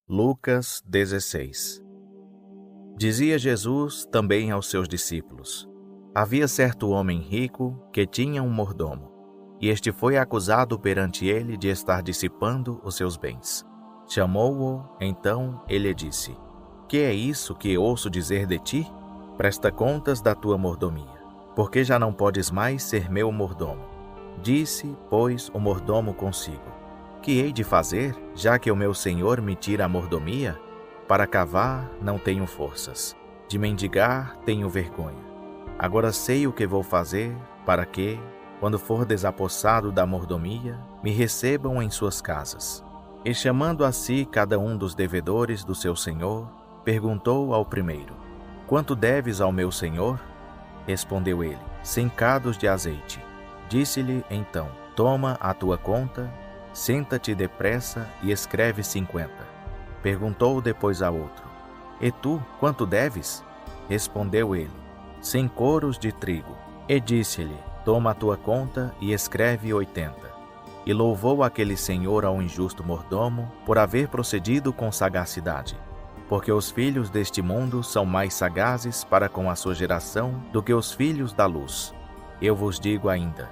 Lucas 16. Dizia Jesus também aos seus discípulos: Havia certo homem rico que tinha um mordomo, e este foi acusado perante ele de estar dissipando os seus bens. Chamou-o, então ele disse: Que é isso que ouço dizer de ti? Presta contas da tua mordomia, porque já não podes mais ser meu mordomo. Disse, pois, o mordomo consigo: Que hei de fazer, já que o meu senhor me tira a mordomia? Para cavar não tenho forças, de mendigar tenho vergonha. Agora sei o que vou fazer, para que, quando for desapossado da mordomia, me recebam em suas casas. E chamando a si cada um dos devedores do seu senhor, perguntou ao primeiro: Quanto deves ao meu senhor? Respondeu ele: 100 cados de azeite. Disse-lhe então: Toma a tua conta, senta-te depressa e escreve 50. Perguntou depois a outro: E tu, quanto deves? Respondeu ele: 100 coros de trigo. E disse-lhe: Toma a tua conta e escreve 80. E louvou aquele senhor ao injusto mordomo por haver procedido com sagacidade, porque os filhos deste mundo são mais sagazes para com a sua geração do que os filhos da luz. Eu vos digo ainda: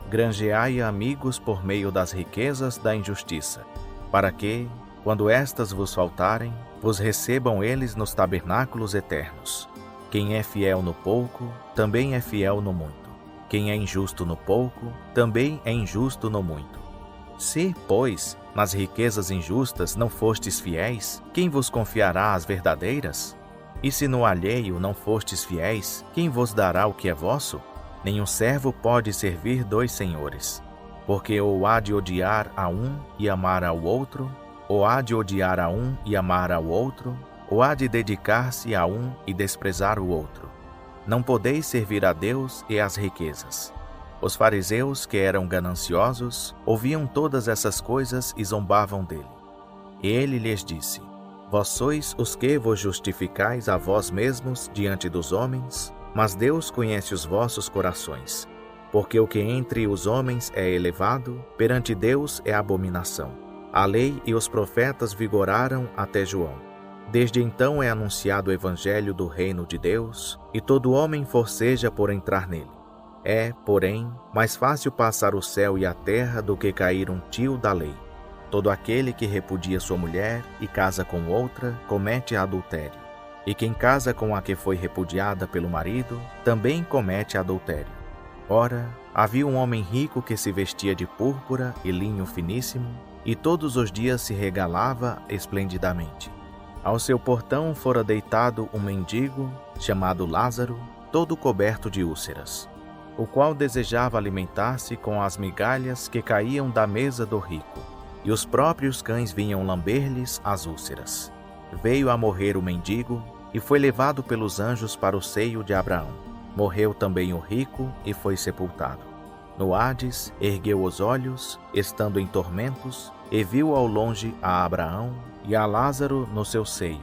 granjeai amigos por meio das riquezas da injustiça, para que, quando estas vos faltarem, vos recebam eles nos tabernáculos eternos. Quem é fiel no pouco, também é fiel no muito. Quem é injusto no pouco, também é injusto no muito. Se, pois, nas riquezas injustas não fostes fiéis, quem vos confiará as verdadeiras? E se no alheio não fostes fiéis, quem vos dará o que é vosso? Nenhum servo pode servir 2 senhores, porque ou há de odiar a um e amar ao outro, ou há de odiar a um e amar ao outro, ou há de dedicar-se a um e desprezar o outro. Não podeis servir a Deus e às riquezas. Os fariseus, que eram gananciosos, ouviam todas essas coisas e zombavam dele. E ele lhes disse: Vós sois os que vos justificais a vós mesmos diante dos homens, mas Deus conhece os vossos corações, porque o que entre os homens é elevado, perante Deus é abominação. A lei e os profetas vigoraram até João. Desde então é anunciado o evangelho do reino de Deus, e todo homem forceja por entrar nele. É, porém, mais fácil passar o céu e a terra do que cair um tio da lei. Todo aquele que repudia sua mulher e casa com outra, comete adultério. E quem casa com a que foi repudiada pelo marido, também comete adultério. Ora, havia um homem rico que se vestia de púrpura e linho finíssimo, e todos os dias se regalava esplendidamente. Ao seu portão fora deitado um mendigo, chamado Lázaro, todo coberto de úlceras, o qual desejava alimentar-se com as migalhas que caíam da mesa do rico, e os próprios cães vinham lamber-lhes as úlceras. Veio a morrer o mendigo, e foi levado pelos anjos para o seio de Abraão. Morreu também o rico, e foi sepultado. No Hades, ergueu os olhos, estando em tormentos, e viu ao longe a Abraão e a Lázaro no seu seio.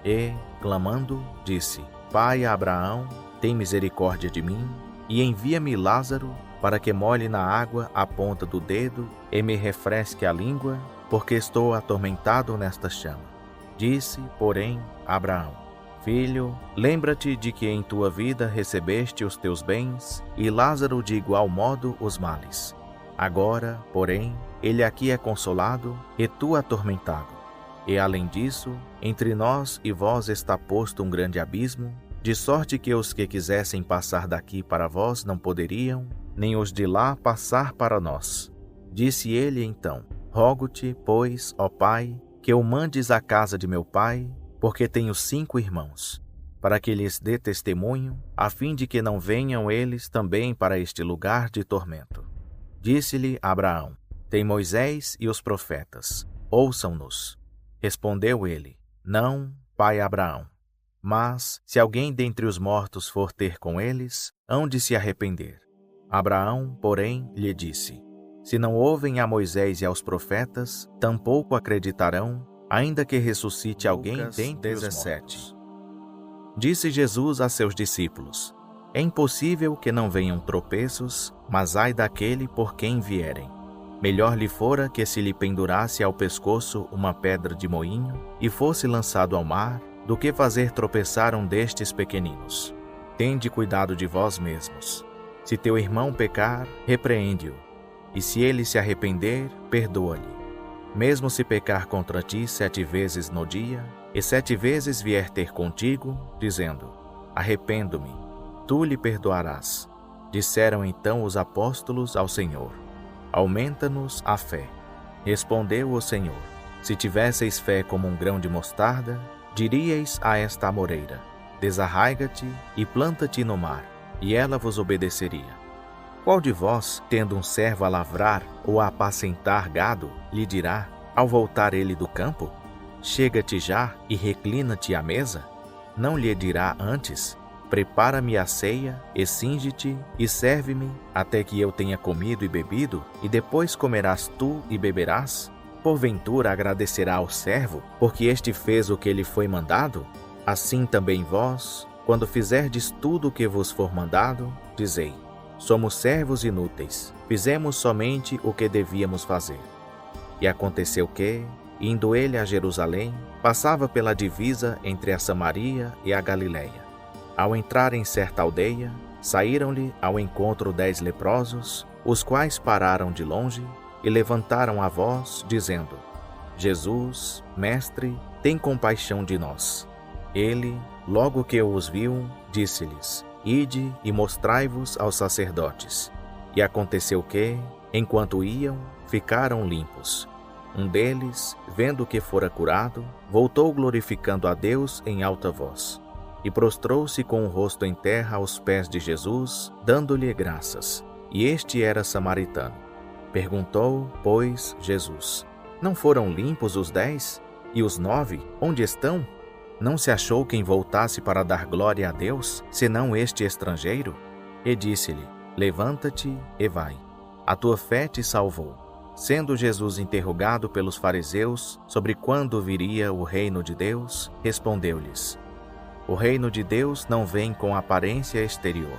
E, clamando, disse: Pai Abraão, tem misericórdia de mim, e envia-me Lázaro, para que molhe na água a ponta do dedo e me refresque a língua, porque estou atormentado nesta chama. Disse, porém, Abraão: Filho, lembra-te de que em tua vida recebeste os teus bens, e Lázaro de igual modo os males. Agora, porém, ele aqui é consolado, e tu atormentado. E além disso, entre nós e vós está posto um grande abismo, de sorte que os que quisessem passar daqui para vós não poderiam, nem os de lá passar para nós. Disse ele então: Rogo-te, pois, ó Pai, que o mandes à casa de meu pai, porque tenho 5 irmãos, para que lhes dê testemunho, a fim de que não venham eles também para este lugar de tormento. Disse-lhe Abraão: Tem Moisés e os profetas, ouçam-nos. Respondeu ele: Não, pai Abraão. Mas, se alguém dentre os mortos for ter com eles, hão de se arrepender. Abraão, porém, lhe disse: Se não ouvem a Moisés e aos profetas, tampouco acreditarão, ainda que ressuscite alguém dentre os mortos. Disse Jesus a seus discípulos: É impossível que não venham tropeços, mas ai daquele por quem vierem. Melhor lhe fora que se lhe pendurasse ao pescoço uma pedra de moinho e fosse lançado ao mar, do que fazer tropeçar um destes pequeninos. Tende cuidado de vós mesmos. Se teu irmão pecar, repreende-o, e se ele se arrepender, perdoa-lhe. Mesmo se pecar contra ti 7 vezes no dia, e 7 vezes vier ter contigo, dizendo: arrependo-me, tu lhe perdoarás. Disseram então os apóstolos ao Senhor: aumenta-nos a fé. Respondeu o Senhor: se tivesseis fé como um grão de mostarda, diríeis a esta amoreira: desarraiga-te e planta-te no mar, e ela vos obedeceria. Qual de vós, tendo um servo a lavrar ou a apacentar gado, lhe dirá, ao voltar ele do campo: chega-te já e reclina-te à mesa? Não lhe dirá antes: prepara-me a ceia, e cinge-te, e serve-me, até que eu tenha comido e bebido, e depois comerás tu e beberás? Porventura agradecerá ao servo, porque este fez o que lhe foi mandado? Assim também vós, quando fizerdes tudo o que vos for mandado, dizei: somos servos inúteis, fizemos somente o que devíamos fazer. E aconteceu que, indo ele a Jerusalém, passava pela divisa entre a Samaria e a Galiléia. Ao entrar em certa aldeia, saíram-lhe ao encontro 10 leprosos, os quais pararam de longe e levantaram a voz, dizendo: Jesus, Mestre, tem compaixão de nós. Ele, logo que os viu, disse-lhes: ide e mostrai-vos aos sacerdotes. E aconteceu que, enquanto iam, ficaram limpos. Um deles, vendo que fora curado, voltou glorificando a Deus em alta voz. E prostrou-se com o rosto em terra aos pés de Jesus, dando-lhe graças. E este era samaritano. Perguntou, pois, Jesus: não foram limpos os 10? E os 9, onde estão? Não se achou quem voltasse para dar glória a Deus, senão este estrangeiro? E disse-lhe: levanta-te e vai. A tua fé te salvou. Sendo Jesus interrogado pelos fariseus sobre quando viria o reino de Deus, respondeu-lhes: o reino de Deus não vem com aparência exterior,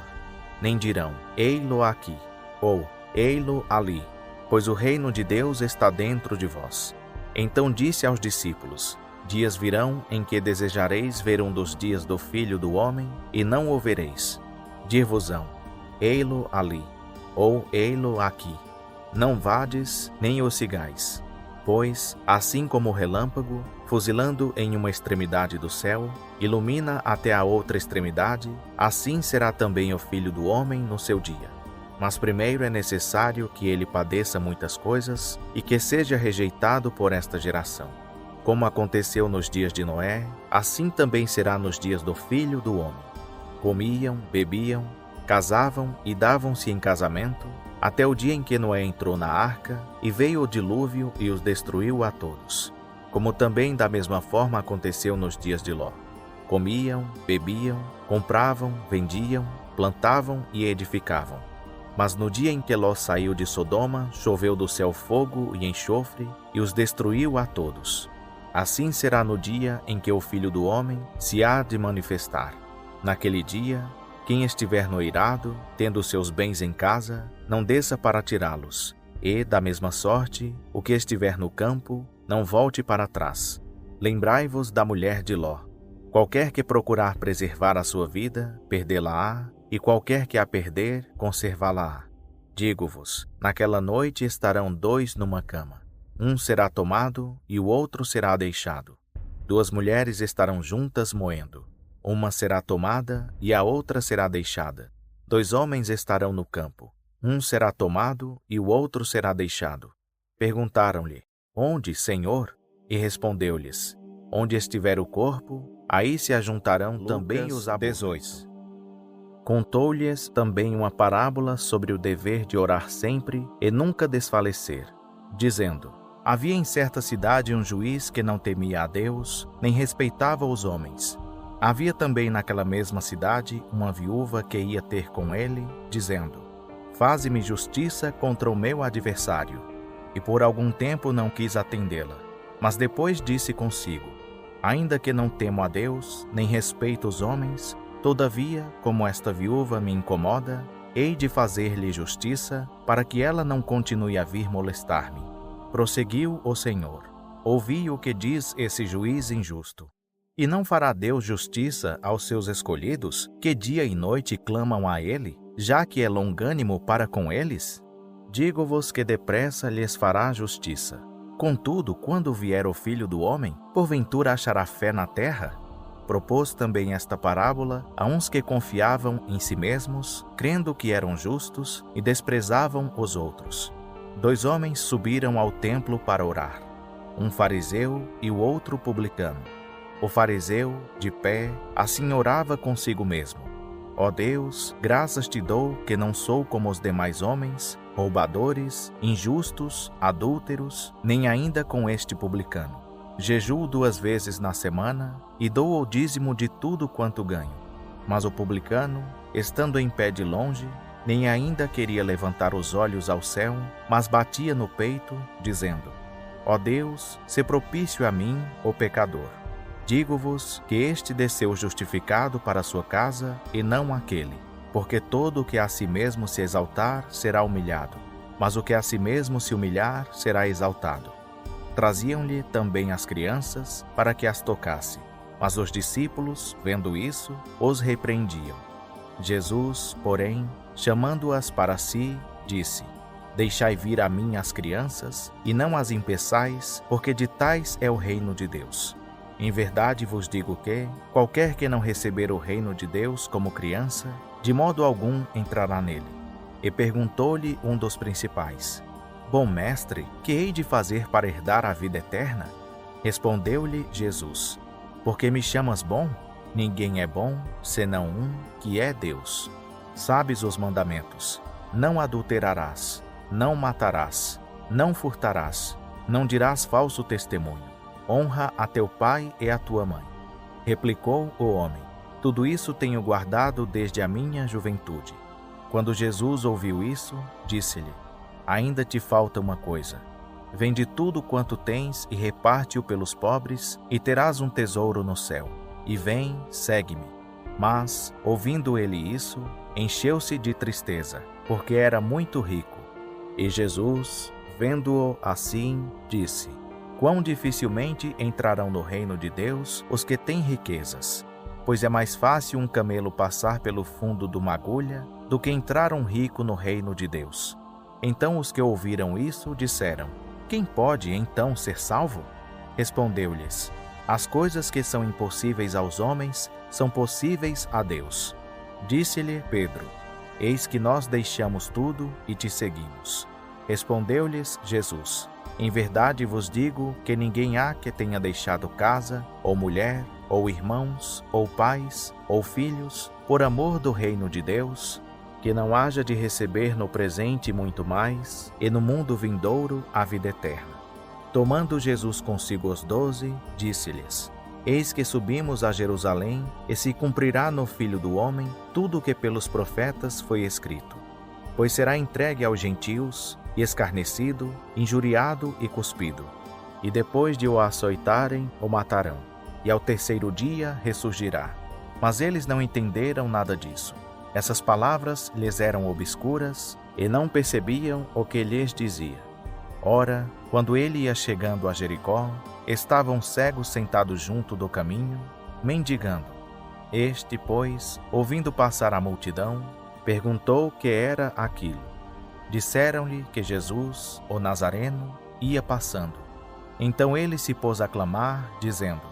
nem dirão: ei-lo aqui, ou ei-lo ali, pois o reino de Deus está dentro de vós. Então disse aos discípulos: dias virão em que desejareis ver um dos dias do Filho do Homem, e não o vereis. Dir-vos-ão: ei-lo ali, ou ei-lo aqui. Não vades, nem o sigais. Pois, assim como o relâmpago, fuzilando em uma extremidade do céu, ilumina até a outra extremidade, assim será também o Filho do Homem no seu dia. Mas primeiro é necessário que ele padeça muitas coisas e que seja rejeitado por esta geração. Como aconteceu nos dias de Noé, assim também será nos dias do Filho do Homem. Comiam, bebiam, casavam e davam-se em casamento, até o dia em que Noé entrou na arca, e veio o dilúvio e os destruiu a todos. Como também da mesma forma aconteceu nos dias de Ló. Comiam, bebiam, compravam, vendiam, plantavam e edificavam. Mas no dia em que Ló saiu de Sodoma, choveu do céu fogo e enxofre, e os destruiu a todos. Assim será no dia em que o Filho do Homem se há de manifestar. Naquele dia, quem estiver no eirado, tendo seus bens em casa, não desça para tirá-los, e, da mesma sorte, o que estiver no campo, não volte para trás. Lembrai-vos da mulher de Ló. Qualquer que procurar preservar a sua vida, perdê-la-á, e qualquer que a perder, conservá-la-á. Digo-vos, naquela noite estarão 2 numa cama. Um será tomado, e o outro será deixado. 2 mulheres estarão juntas moendo. Uma será tomada, e a outra será deixada. 2 homens estarão no campo. Um será tomado, e o outro será deixado. Perguntaram-lhe: onde, Senhor? E respondeu-lhes: onde estiver o corpo, aí se ajuntarão também os abutres. Contou-lhes também uma parábola sobre o dever de orar sempre e nunca desfalecer, dizendo: havia em certa cidade um juiz que não temia a Deus, nem respeitava os homens. Havia também naquela mesma cidade uma viúva que ia ter com ele, dizendo: faze-me justiça contra o meu adversário. E por algum tempo não quis atendê-la. Mas depois disse consigo: ainda que não temo a Deus, nem respeito os homens, todavia, como esta viúva me incomoda, hei de fazer-lhe justiça, para que ela não continue a vir molestar-me. Prosseguiu o Senhor: ouvi o que diz esse juiz injusto. E não fará Deus justiça aos seus escolhidos, que dia e noite clamam a ele, já que é longânimo para com eles? Digo-vos que depressa lhes fará justiça. Contudo, quando vier o Filho do Homem, porventura achará fé na terra? Propôs também esta parábola a uns que confiavam em si mesmos, crendo que eram justos, e desprezavam os outros. 2 homens subiram ao templo para orar, um fariseu e o outro publicano. O fariseu, de pé, assim orava consigo mesmo: ó Deus, graças te dou que não sou como os demais homens, roubadores, injustos, adúlteros, nem ainda com este publicano. Jejuo 2 vezes na semana e dou o dízimo de tudo quanto ganho. Mas o publicano, estando em pé de longe, nem ainda queria levantar os olhos ao céu, mas batia no peito, dizendo: ó Deus, se propício a mim, o pecador. Digo-vos que este desceu justificado para a sua casa, e não aquele. Porque todo o que a si mesmo se exaltar será humilhado, mas o que a si mesmo se humilhar será exaltado. Traziam-lhe também as crianças, para que as tocasse. Mas os discípulos, vendo isso, os repreendiam. Jesus, porém, chamando-as para si, disse: deixai vir a mim as crianças, e não as impeçais, porque de tais é o reino de Deus. Em verdade vos digo que, qualquer que não receber o reino de Deus como criança, de modo algum entrará nele. E perguntou-lhe um dos principais: bom mestre, que hei de fazer para herdar a vida eterna? Respondeu-lhe Jesus: porque me chamas bom? Ninguém é bom, senão um, que é Deus. Sabes os mandamentos: não adulterarás, não matarás, não furtarás, não dirás falso testemunho, honra a teu pai e a tua mãe. Replicou o homem: tudo isso tenho guardado desde a minha juventude. Quando Jesus ouviu isso, disse-lhe: ainda te falta uma coisa. Vende tudo quanto tens e reparte-o pelos pobres, e terás um tesouro no céu. E vem, segue-me. Mas, ouvindo ele isso, encheu-se de tristeza, porque era muito rico. E Jesus, vendo-o assim, disse: quão dificilmente entrarão no reino de Deus os que têm riquezas. Pois é mais fácil um camelo passar pelo fundo de uma agulha do que entrar um rico no reino de Deus. Então os que ouviram isso disseram: quem pode então ser salvo? Respondeu-lhes: as coisas que são impossíveis aos homens são possíveis a Deus. Disse-lhe Pedro: eis que nós deixamos tudo e te seguimos. Respondeu-lhes Jesus: em verdade vos digo que ninguém há que tenha deixado casa, ou mulher, ou irmãos, ou pais, ou filhos, por amor do reino de Deus, que não haja de receber no presente muito mais, e no mundo vindouro a vida eterna. Tomando Jesus consigo os 12, disse-lhes: eis que subimos a Jerusalém, e se cumprirá no Filho do Homem tudo o que pelos profetas foi escrito. Pois será entregue aos gentios, e escarnecido, injuriado e cuspido. E depois de o açoitarem, o matarão, e ao terceiro dia ressurgirá. Mas eles não entenderam nada disso. Essas palavras lhes eram obscuras, e não percebiam o que lhes dizia. Ora, quando ele ia chegando a Jericó, estavam cegos sentados junto do caminho, mendigando. Este, pois, ouvindo passar a multidão, perguntou o que era aquilo. Disseram-lhe que Jesus, o Nazareno, ia passando. Então ele se pôs a clamar, dizendo: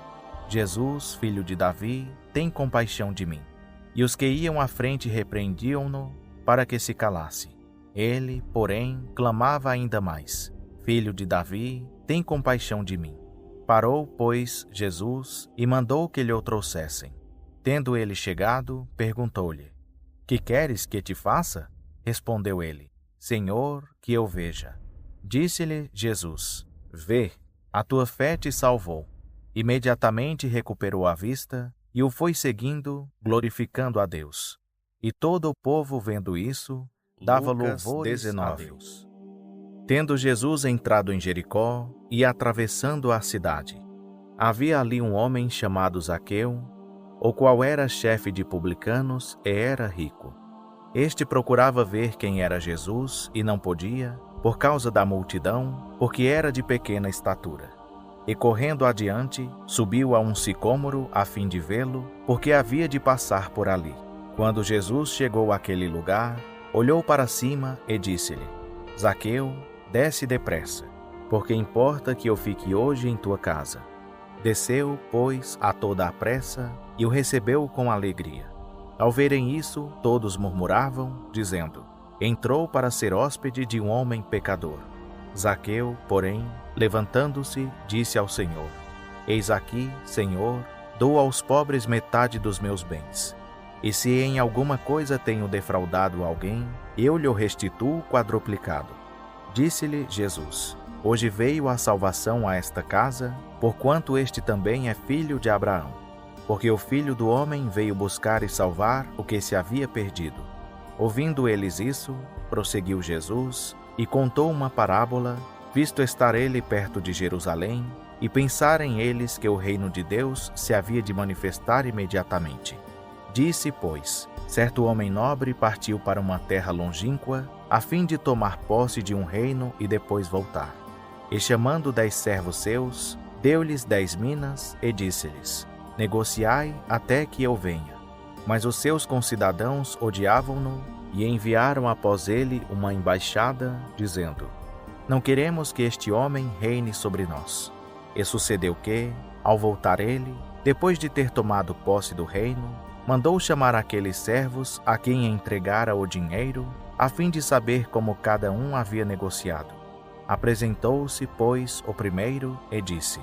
Jesus, filho de Davi, tem compaixão de mim. E os que iam à frente repreendiam-no para que se calasse. Ele, porém, clamava ainda mais: Filho de Davi, tem compaixão de mim. Parou, pois, Jesus e mandou que lhe o trouxessem. Tendo ele chegado, perguntou-lhe: Que queres que te faça? Respondeu ele: Senhor, que eu veja. Disse-lhe Jesus: Vê, a tua fé te salvou. Imediatamente recuperou a vista e o foi seguindo, glorificando a Deus. E todo o povo, vendo isso, dava louvores a Deus. Tendo Jesus entrado em Jericó e atravessando a cidade, havia ali um homem chamado Zaqueu, o qual era chefe de publicanos e era rico. Este procurava ver quem era Jesus e não podia, por causa da multidão, porque era de pequena estatura. E correndo adiante, subiu a um sicômoro a fim de vê-lo, porque havia de passar por ali. Quando Jesus chegou àquele lugar, olhou para cima e disse-lhe: Zaqueu, desce depressa, porque importa que eu fique hoje em tua casa. Desceu, pois, a toda a pressa, e o recebeu com alegria. Ao verem isso, todos murmuravam, dizendo: Entrou para ser hóspede de um homem pecador. Zaqueu, porém, levantando-se, disse ao Senhor: Eis aqui, Senhor, dou aos pobres metade dos meus bens. E se em alguma coisa tenho defraudado alguém, eu lhe restituo quadruplicado. Disse-lhe Jesus: Hoje veio a salvação a esta casa, porquanto este também é filho de Abraão. Porque o Filho do Homem veio buscar e salvar o que se havia perdido. Ouvindo eles isso, prosseguiu Jesus e contou uma parábola, visto estar ele perto de Jerusalém, e pensarem eles que o reino de Deus se havia de manifestar imediatamente. Disse, pois, certo homem nobre partiu para uma terra longínqua, a fim de tomar posse de um reino e depois voltar. E chamando 10 servos seus, deu-lhes 10 minas e disse-lhes: Negociai até que eu venha. Mas os seus concidadãos odiavam-no e enviaram após ele uma embaixada, dizendo: Não queremos que este homem reine sobre nós. E sucedeu que, ao voltar ele, depois de ter tomado posse do reino, mandou chamar aqueles servos a quem entregara o dinheiro, a fim de saber como cada um havia negociado. Apresentou-se, pois, o primeiro e disse: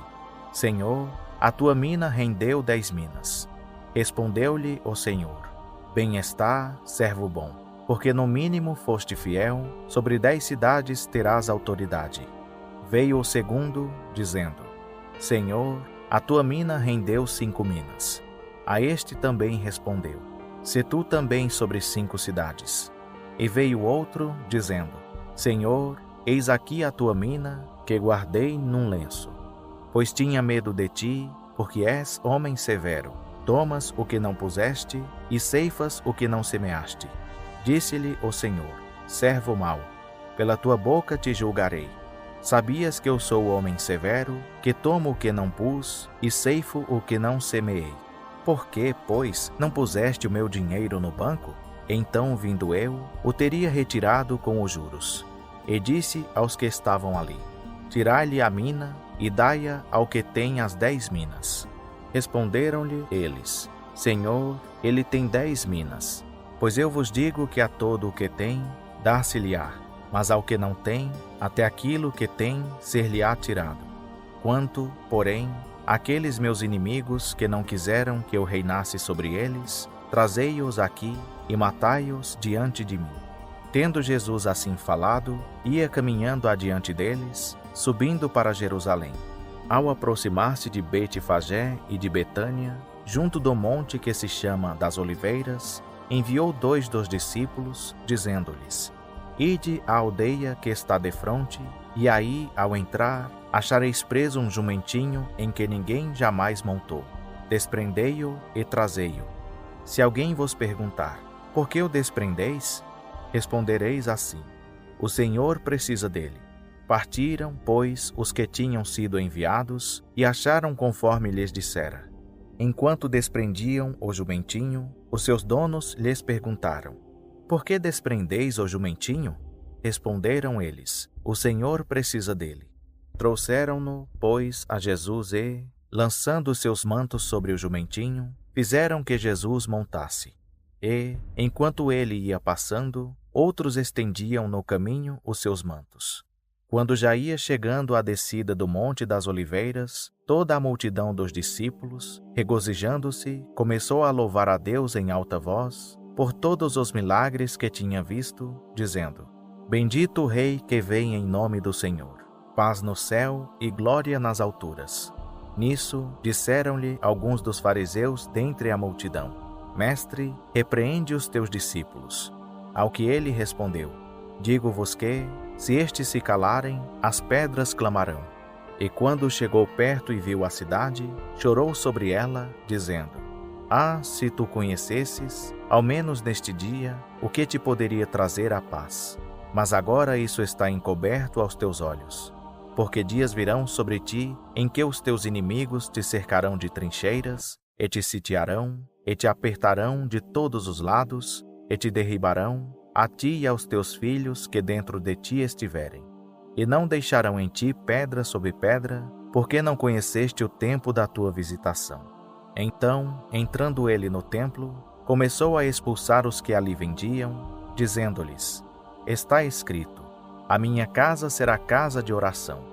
Senhor, a tua mina rendeu 10 minas. Respondeu-lhe o Senhor: Bem está, servo bom, porque no mínimo foste fiel, sobre 10 cidades terás autoridade. Veio o segundo, dizendo: Senhor, a tua mina rendeu 5 minas. A este também respondeu: Se tu também sobre 5 cidades. E veio outro, dizendo: Senhor, eis aqui a tua mina, que guardei num lenço. Pois tinha medo de ti, porque és homem severo. Tomas o que não puseste, e ceifas o que não semeaste. Disse-lhe o Senhor: Servo mau, pela tua boca te julgarei. Sabias que eu sou homem severo, que tomo o que não pus, e ceifo o que não semeei. Por que, pois, não puseste o meu dinheiro no banco? Então, vindo eu, o teria retirado com os juros. E disse aos que estavam ali: Tirai-lhe a mina, e dai-a ao que tem as 10 minas. Responderam-lhe eles: Senhor, ele tem 10 minas. Pois eu vos digo que a todo o que tem, dar-se-lhe-á, mas ao que não tem, até aquilo que tem, ser-lhe-á tirado. Quanto, porém, àqueles meus inimigos que não quiseram que eu reinasse sobre eles, trazei-os aqui e matai-os diante de mim. Tendo Jesus assim falado, ia caminhando adiante deles, subindo para Jerusalém. Ao aproximar-se de Betfagé e de Betânia, junto do monte que se chama das Oliveiras, enviou 2 dos discípulos, dizendo-lhes: Ide à aldeia que está defronte, e aí, ao entrar, achareis preso um jumentinho em que ninguém jamais montou. Desprendei-o e trazei-o. Se alguém vos perguntar: Por que o desprendeis? Respondereis assim: O Senhor precisa dele. Partiram, pois, os que tinham sido enviados, e acharam conforme lhes dissera. Enquanto desprendiam o jumentinho, os seus donos lhes perguntaram: Por que desprendeis o jumentinho? Responderam eles: O Senhor precisa dele. Trouxeram-no, pois, a Jesus e, lançando seus mantos sobre o jumentinho, fizeram que Jesus montasse. E, enquanto ele ia passando, outros estendiam no caminho os seus mantos. Quando já ia chegando à descida do Monte das Oliveiras, toda a multidão dos discípulos, regozijando-se, começou a louvar a Deus em alta voz, por todos os milagres que tinha visto, dizendo: Bendito o Rei que vem em nome do Senhor. Paz no céu e glória nas alturas. Nisso, disseram-lhe alguns dos fariseus dentre a multidão: Mestre, repreende os teus discípulos. Ao que ele respondeu: Digo-vos que, se estes se calarem, as pedras clamarão. E quando chegou perto e viu a cidade, chorou sobre ela, dizendo: Ah, se tu conhecesses, ao menos neste dia, o que te poderia trazer a paz. Mas agora isso está encoberto aos teus olhos. Porque dias virão sobre ti, em que os teus inimigos te cercarão de trincheiras, e te sitiarão, e te apertarão de todos os lados, e te derribarão, a ti e aos teus filhos que dentro de ti estiverem. E não deixarão em ti pedra sobre pedra, porque não conheceste o tempo da tua visitação. Então, entrando ele no templo, começou a expulsar os que ali vendiam, dizendo-lhes: Está escrito, a minha casa será casa de oração.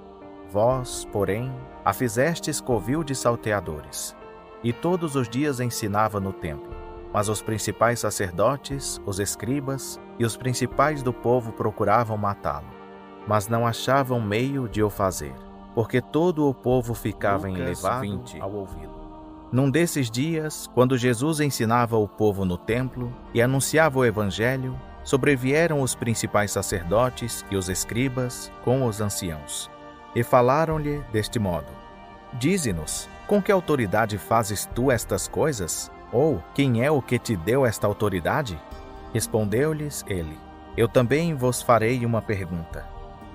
Vós, porém, a fizestes covil de salteadores. E todos os dias ensinava no templo. Mas os principais sacerdotes, os escribas e os principais do povo procuravam matá-lo, mas não achavam meio de o fazer, porque todo o povo ficava enlevado ao ouvi-lo. Num desses dias, quando Jesus ensinava o povo no templo e anunciava o evangelho, sobrevieram os principais sacerdotes e os escribas com os anciãos, e falaram-lhe deste modo: Dize-nos, com que autoridade fazes tu estas coisas? Ou quem é o que te deu esta autoridade? Respondeu-lhes ele: Eu também vos farei uma pergunta.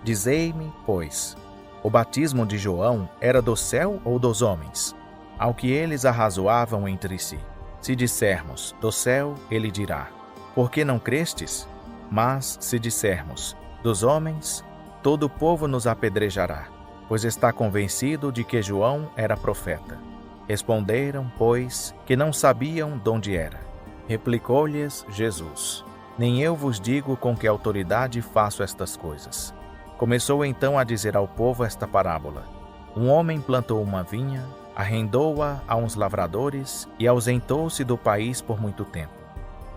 Dizei-me, pois, o batismo de João era do céu ou dos homens? Ao que eles arrazoavam entre si. Se dissermos, do céu, ele dirá: Por que não crestes? Mas, se dissermos, dos homens, todo o povo nos apedrejará, pois está convencido de que João era profeta. Responderam, pois, que não sabiam de onde era. Replicou-lhes Jesus: Nem eu vos digo com que autoridade faço estas coisas. Começou então a dizer ao povo esta parábola: Um homem plantou uma vinha, arrendou-a a uns lavradores e ausentou-se do país por muito tempo.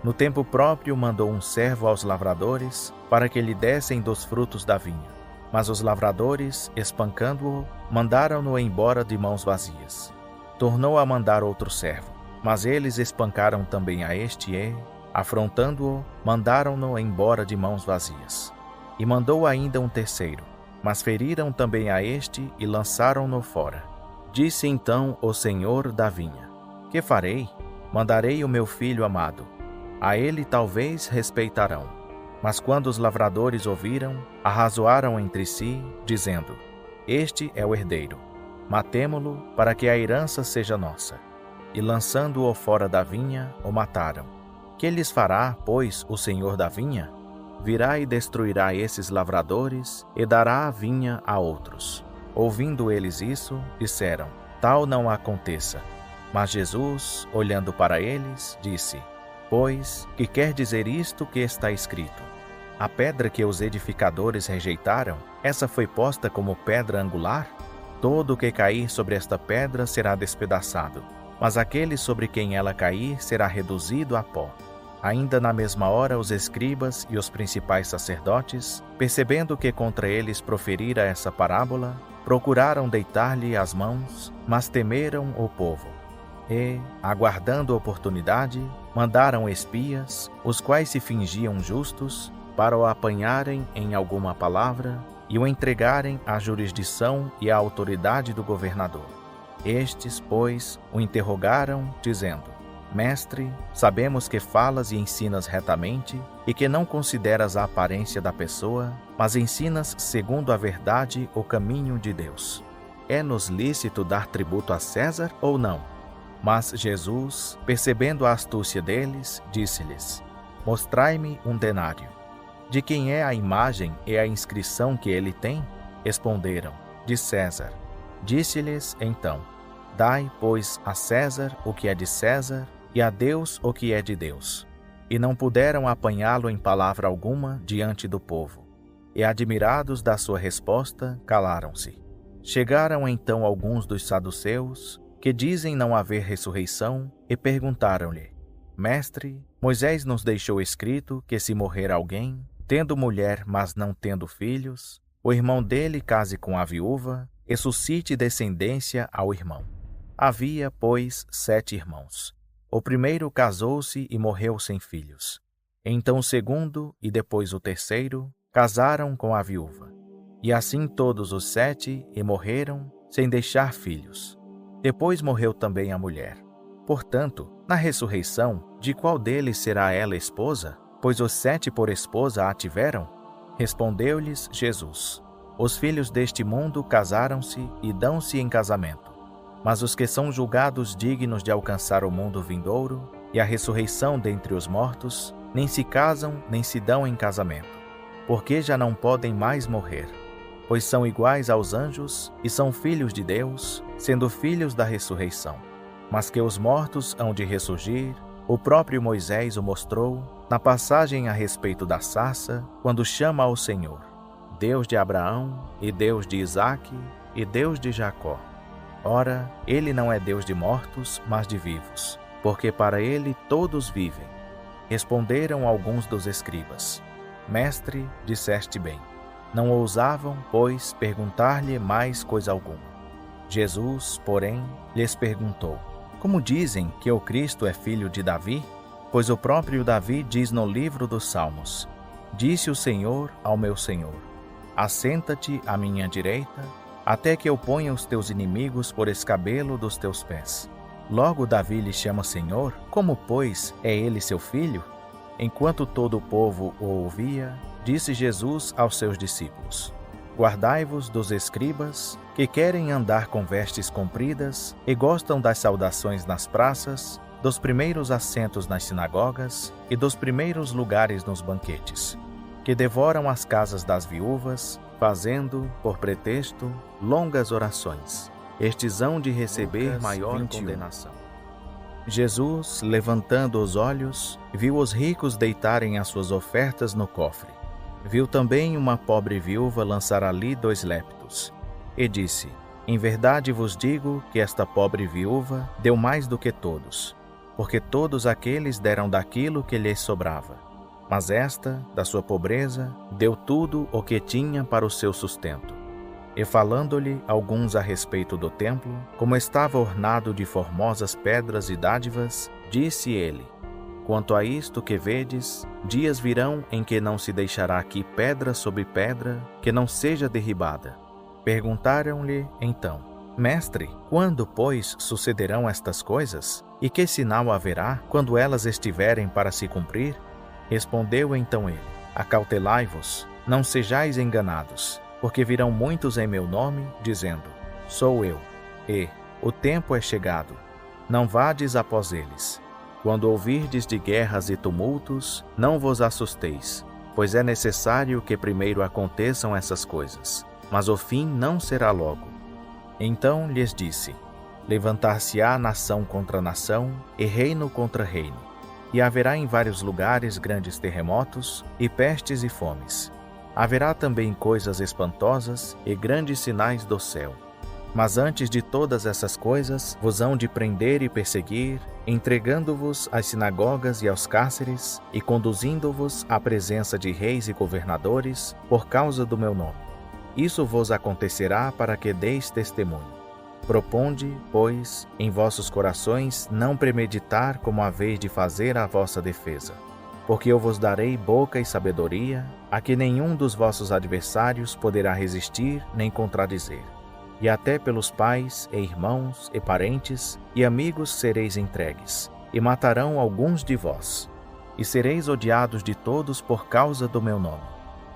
No tempo próprio mandou um servo aos lavradores para que lhe dessem dos frutos da vinha. Mas os lavradores, espancando-o, mandaram-no embora de mãos vazias. Tornou a mandar outro servo, mas eles espancaram também a este e, afrontando-o, mandaram-no embora de mãos vazias. E mandou ainda um terceiro, mas feriram também a este e lançaram-no fora. Disse então o senhor da vinha: Que farei? Mandarei o meu filho amado. A ele talvez respeitarão. Mas quando os lavradores ouviram, arrazoaram entre si, dizendo: Este é o herdeiro. Matemo-lo para que a herança seja nossa. E lançando-o fora da vinha, o mataram. Que lhes fará, pois, o senhor da vinha? Virá e destruirá esses lavradores e dará a vinha a outros. Ouvindo eles isso, disseram: Tal não aconteça. Mas Jesus, olhando para eles, disse: Pois, que quer dizer isto que está escrito? A pedra que os edificadores rejeitaram, essa foi posta como pedra angular? Todo o que cair sobre esta pedra será despedaçado, mas aquele sobre quem ela cair será reduzido a pó. Ainda na mesma hora, os escribas e os principais sacerdotes, percebendo que contra eles proferira essa parábola, procuraram deitar-lhe as mãos, mas temeram o povo. E, aguardando oportunidade, mandaram espias, os quais se fingiam justos, para o apanharem em alguma palavra e o entregarem à jurisdição e à autoridade do governador. Estes, pois, o interrogaram, dizendo: Mestre, sabemos que falas e ensinas retamente e que não consideras a aparência da pessoa, mas ensinas segundo a verdade o caminho de Deus. É-nos lícito dar tributo a César ou não? Mas Jesus, percebendo a astúcia deles, disse-lhes: Mostrai-me um denário. De quem é a imagem e a inscrição que ele tem? Responderam: De César. Disse-lhes então: Dai, pois, a César o que é de César, e a Deus o que é de Deus. E não puderam apanhá-lo em palavra alguma diante do povo. E, admirados da sua resposta, calaram-se. Chegaram então alguns dos saduceus, que dizem não haver ressurreição, e perguntaram-lhe: Mestre, Moisés nos deixou escrito que se morrer alguém, tendo mulher, mas não tendo filhos, o irmão dele case com a viúva, e suscite descendência ao irmão. Havia, pois, 7 irmãos. O primeiro casou-se e morreu sem filhos. Então o segundo, e depois o terceiro, casaram com a viúva. E assim todos os 7 e morreram, sem deixar filhos. Depois morreu também a mulher. Portanto, na ressurreição, de qual deles será ela esposa? Pois os 7 por esposa a tiveram? Respondeu-lhes Jesus: Os filhos deste mundo casaram-se e dão-se em casamento. Mas os que são julgados dignos de alcançar o mundo vindouro e a ressurreição dentre os mortos, nem se casam nem se dão em casamento, porque já não podem mais morrer, pois são iguais aos anjos e são filhos de Deus, sendo filhos da ressurreição. Mas que os mortos hão de ressurgir, o próprio Moisés o mostrou na passagem a respeito da sarça, quando chama ao Senhor, Deus de Abraão e Deus de Isaque e Deus de Jacó. Ora, ele não é Deus de mortos, mas de vivos, porque para ele todos vivem. Responderam alguns dos escribas: Mestre, disseste bem. Não ousavam, pois, perguntar-lhe mais coisa alguma. Jesus, porém, lhes perguntou: Como dizem que o Cristo é filho de Davi? Pois o próprio Davi diz no livro dos Salmos: Disse o Senhor ao meu Senhor: Assenta-te à minha direita, até que eu ponha os teus inimigos por escabelo dos teus pés. Logo Davi lhe chama Senhor, como, pois, é ele seu filho? Enquanto todo o povo o ouvia, disse Jesus aos seus discípulos: Guardai-vos dos escribas, que querem andar com vestes compridas e gostam das saudações nas praças, dos primeiros assentos nas sinagogas e dos primeiros lugares nos banquetes, que devoram as casas das viúvas, fazendo, por pretexto, longas orações. Estes hão de receber maior condenação. Jesus, levantando os olhos, viu os ricos deitarem as suas ofertas no cofre. Viu também uma pobre viúva lançar ali 2 leptos. E disse: Em verdade vos digo que esta pobre viúva deu mais do que todos, porque todos aqueles deram daquilo que lhes sobrava. Mas esta, da sua pobreza, deu tudo o que tinha para o seu sustento. E falando-lhe alguns a respeito do templo, como estava ornado de formosas pedras e dádivas, disse ele: Quanto a isto que vedes, dias virão em que não se deixará aqui pedra sobre pedra que não seja derribada. Perguntaram-lhe então: Mestre, quando, pois, sucederão estas coisas? E que sinal haverá quando elas estiverem para se cumprir? Respondeu então ele: Acautelai-vos, não sejais enganados, porque virão muitos em meu nome, dizendo: Sou eu. E o tempo é chegado. Não vades após eles. Quando ouvirdes de guerras e tumultos, não vos assusteis, pois é necessário que primeiro aconteçam essas coisas, mas o fim não será logo. Então lhes disse: Levantar-se-á nação contra nação e reino contra reino, e haverá em vários lugares grandes terremotos e pestes e fomes. Haverá também coisas espantosas e grandes sinais do céu. Mas antes de todas essas coisas, vos hão de prender e perseguir, entregando-vos às sinagogas e aos cárceres, e conduzindo-vos à presença de reis e governadores, por causa do meu nome. Isso vos acontecerá para que deis testemunho. Proponde, pois, em vossos corações não premeditar como haveis de fazer a vossa defesa. Porque eu vos darei boca e sabedoria, a que nenhum dos vossos adversários poderá resistir nem contradizer. E até pelos pais e irmãos e parentes e amigos sereis entregues, e matarão alguns de vós. E sereis odiados de todos por causa do meu nome.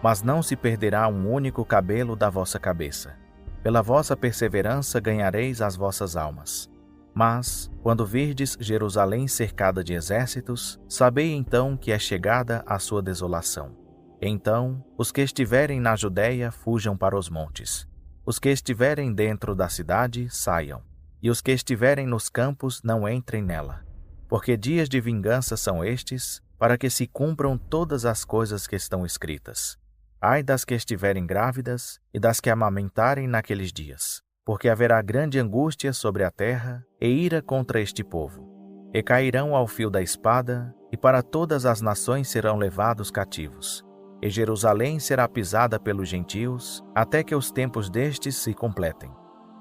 Mas não se perderá um único cabelo da vossa cabeça. Pela vossa perseverança ganhareis as vossas almas. Mas, quando virdes Jerusalém cercada de exércitos, sabei então que é chegada a sua desolação. Então, os que estiverem na Judéia fujam para os montes. Os que estiverem dentro da cidade, saiam. E os que estiverem nos campos, não entrem nela. Porque dias de vingança são estes, para que se cumpram todas as coisas que estão escritas. Ai das que estiverem grávidas e das que amamentarem naqueles dias. Porque haverá grande angústia sobre a terra e ira contra este povo. E cairão ao fio da espada, e para todas as nações serão levados cativos. E Jerusalém será pisada pelos gentios, até que os tempos destes se completem.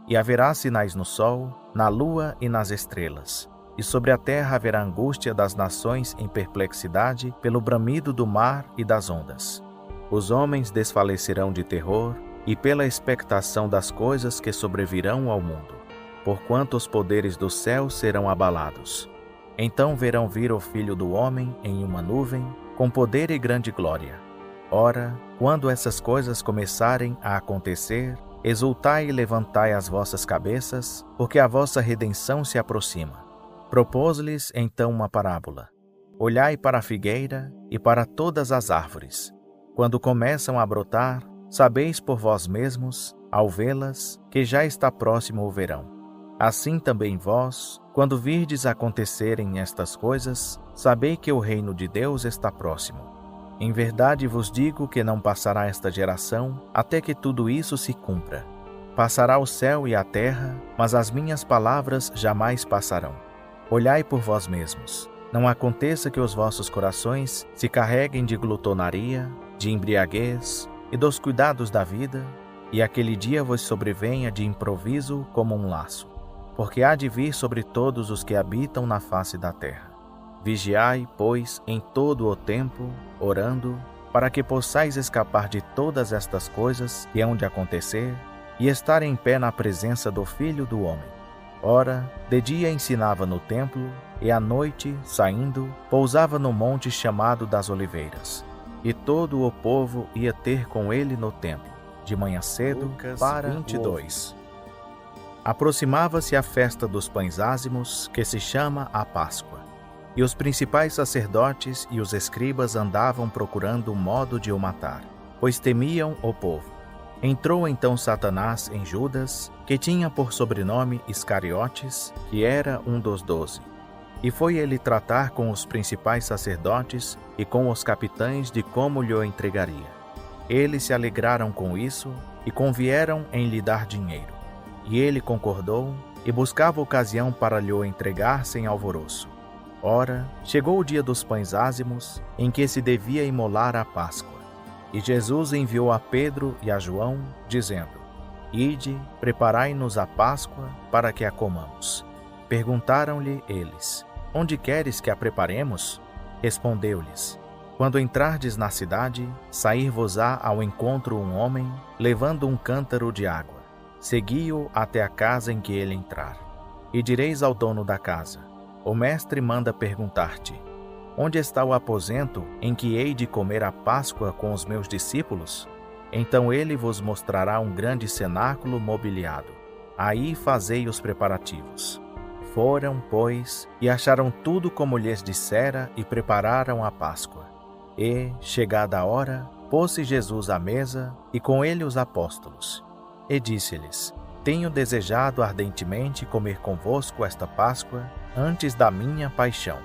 E haverá sinais no sol, na lua e nas estrelas. E sobre a terra haverá angústia das nações em perplexidade pelo bramido do mar e das ondas. Os homens desfalecerão de terror, e pela expectação das coisas que sobrevirão ao mundo. porquanto os poderes do céu serão abalados. Então verão vir o Filho do Homem em uma nuvem, com poder e grande glória. Ora, quando essas coisas começarem a acontecer, exultai e levantai as vossas cabeças, porque a vossa redenção se aproxima. Propôs-lhes então uma parábola. Olhai para a figueira e para todas as árvores. Quando começam a brotar, sabeis por vós mesmos, ao vê-las, que já está próximo o verão. Assim também vós, quando virdes acontecerem estas coisas, sabei que o reino de Deus está próximo. Em verdade vos digo que não passará esta geração, até que tudo isso se cumpra. Passará o céu e a terra, mas as minhas palavras jamais passarão. Olhai por vós mesmos. Não aconteça que os vossos corações se carreguem de glutonaria, de embriaguez e dos cuidados da vida, e aquele dia vos sobrevenha de improviso como um laço. Porque há de vir sobre todos os que habitam na face da terra. Vigiai, pois, em todo o tempo, orando, para que possais escapar de todas estas coisas que hão de acontecer, e estar em pé na presença do Filho do Homem. Ora, de dia ensinava no templo, e à noite, saindo, pousava no monte chamado das Oliveiras. E todo o povo ia ter com ele no templo, de manhã cedo, Lucas para 22. Aproximava-se a festa dos pães ázimos, que se chama a Páscoa. E os principais sacerdotes e os escribas andavam procurando um modo de o matar, pois temiam o povo. Entrou então Satanás em Judas, que tinha por sobrenome Iscariotes, que era um dos 12. E foi ele tratar com os principais sacerdotes e com os capitães de como lhe o entregaria. Eles se alegraram com isso e convieram em lhe dar dinheiro. E ele concordou e buscava ocasião para lhe o entregar sem alvoroço. Ora, chegou o dia dos pães ázimos, em que se devia imolar a Páscoa. E Jesus enviou a Pedro e a João, dizendo: Ide, preparai-nos a Páscoa, para que a comamos. Perguntaram-lhe eles: Onde queres que a preparemos? Respondeu-lhes: Quando entrardes na cidade, sair-vos-á ao encontro um homem, levando um cântaro de água. Segui-o até a casa em que ele entrar. E direis ao dono da casa: O mestre manda perguntar-te: Onde está o aposento em que hei de comer a Páscoa com os meus discípulos? Então ele vos mostrará um grande cenáculo mobiliado. Aí fazei os preparativos. Foram, pois, e acharam tudo como lhes dissera e prepararam a Páscoa. E, chegada a hora, pôs-se Jesus à mesa e com ele os apóstolos. E disse-lhes: Tenho desejado ardentemente comer convosco esta Páscoa antes da minha paixão,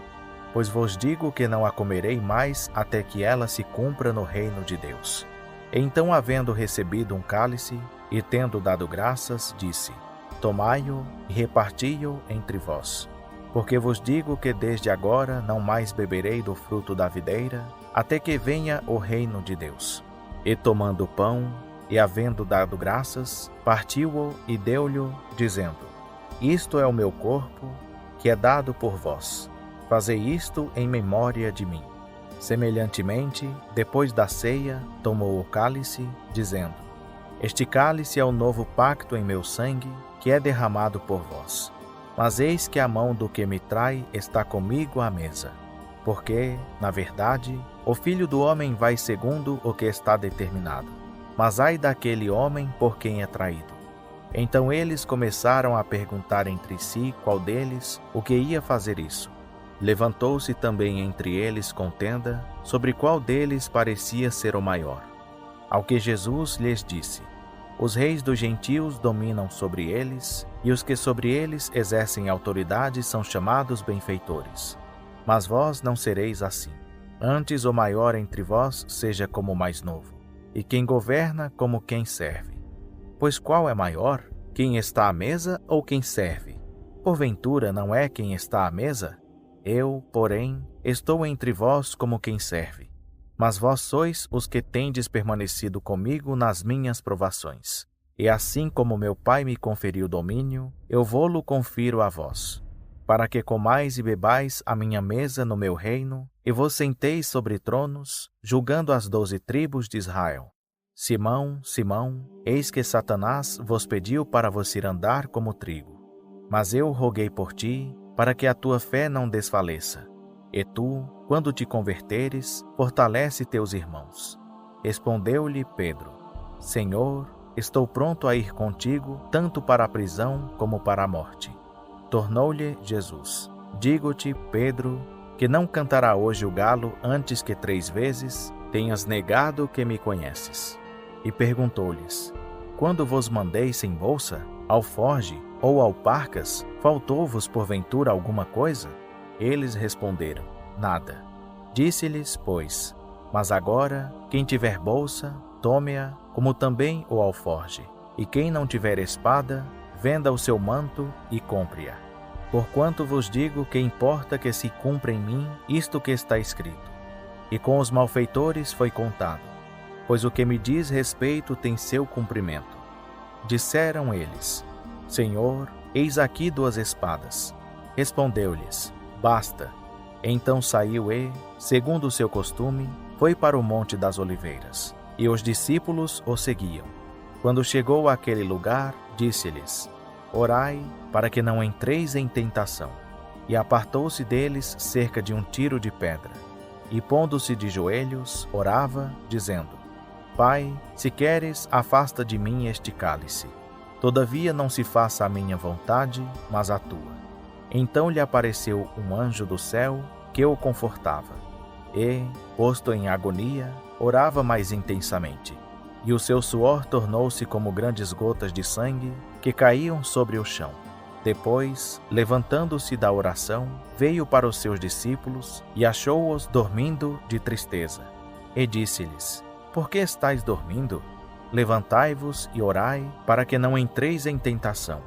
pois vos digo que não a comerei mais até que ela se cumpra no reino de Deus. Então, havendo recebido um cálice e tendo dado graças, disse: Tomai-o e reparti-o entre vós. Porque vos digo que desde agora não mais beberei do fruto da videira, até que venha o reino de Deus. E tomando o pão, e havendo dado graças, partiu-o e deu-lhe, dizendo: Isto é o meu corpo, que é dado por vós. Fazei isto em memória de mim. Semelhantemente, depois da ceia, tomou o cálice, dizendo: Este cálice é o novo pacto em meu sangue, que é derramado por vós. Mas eis que a mão do que me trai está comigo à mesa. Porque, na verdade, o Filho do Homem vai segundo o que está determinado. Mas ai daquele homem por quem é traído. Então eles começaram a perguntar entre si qual deles o que ia fazer isso. Levantou-se também entre eles contenda sobre qual deles parecia ser o maior. Ao que Jesus lhes disse: Os reis dos gentios dominam sobre eles, e os que sobre eles exercem autoridade são chamados benfeitores. Mas vós não sereis assim. Antes o maior entre vós seja como o mais novo, e quem governa como quem serve. Pois qual é maior, quem está à mesa ou quem serve? Porventura não é quem está à mesa? Eu, porém, estou entre vós como quem serve. Mas vós sois os que tendes permanecido comigo nas minhas provações. E assim como meu Pai me conferiu domínio, eu vô-lo confiro a vós, para que comais e bebais a minha mesa no meu reino, e vos senteis sobre tronos, julgando as 12 tribos de Israel. Simão, Simão, eis que Satanás vos pediu para vos ir andar como trigo. Mas eu roguei por ti, para que a tua fé não desfaleça. E tu, quando te converteres, fortalece teus irmãos. Respondeu-lhe Pedro: Senhor, estou pronto a ir contigo, tanto para a prisão como para a morte. Tornou-lhe Jesus: Digo-te, Pedro, que não cantará hoje o galo antes que 3 vezes tenhas negado que me conheces. E perguntou-lhes: Quando vos mandei sem bolsa, alforge ou alparcas, faltou-vos porventura alguma coisa? Eles responderam: Nada. Disse-lhes, pois: Mas agora, quem tiver bolsa, tome-a, como também o alforge. E quem não tiver espada, venda o seu manto e compre-a. Porquanto vos digo que importa que se cumpra em mim isto que está escrito. E com os malfeitores foi contado, pois o que me diz respeito tem seu cumprimento. Disseram eles: Senhor, eis aqui 2 espadas. Respondeu-lhes: Basta. Então saiu e, segundo o seu costume, foi para o Monte das Oliveiras, e os discípulos o seguiam. Quando chegou àquele lugar, disse-lhes: Orai, para que não entreis em tentação. E apartou-se deles cerca de 1 tiro de pedra. E pondo-se de joelhos, orava, dizendo: Pai, se queres, afasta de mim este cálice. Todavia não se faça a minha vontade, mas a tua. Então lhe apareceu um anjo do céu, que o confortava. E, posto em agonia, orava mais intensamente. E o seu suor tornou-se como grandes gotas de sangue, que caíam sobre o chão. Depois, levantando-se da oração, veio para os seus discípulos, e achou-os dormindo de tristeza. E disse-lhes: Por que estáis dormindo? Levantai-vos e orai, para que não entreis em tentação.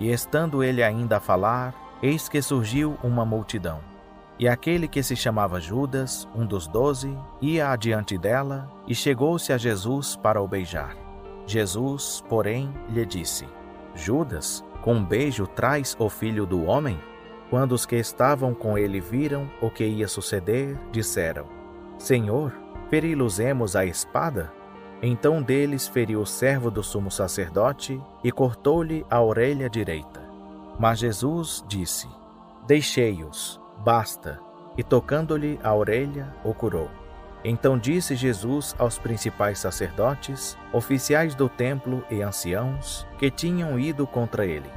E estando ele ainda a falar, eis que surgiu uma multidão. E aquele que se chamava Judas, um dos 12, ia adiante dela, e chegou-se a Jesus para o beijar. Jesus, porém, lhe disse: Judas, com um beijo traz o Filho do Homem? Quando os que estavam com ele viram o que ia suceder, disseram: Senhor, feri-los-emos a espada? Então deles feriu o servo do sumo sacerdote e cortou-lhe a orelha direita. Mas Jesus disse: Deixei-os, basta. E tocando-lhe a orelha, o curou. Então disse Jesus aos principais sacerdotes, oficiais do templo e anciãos, que tinham ido contra ele: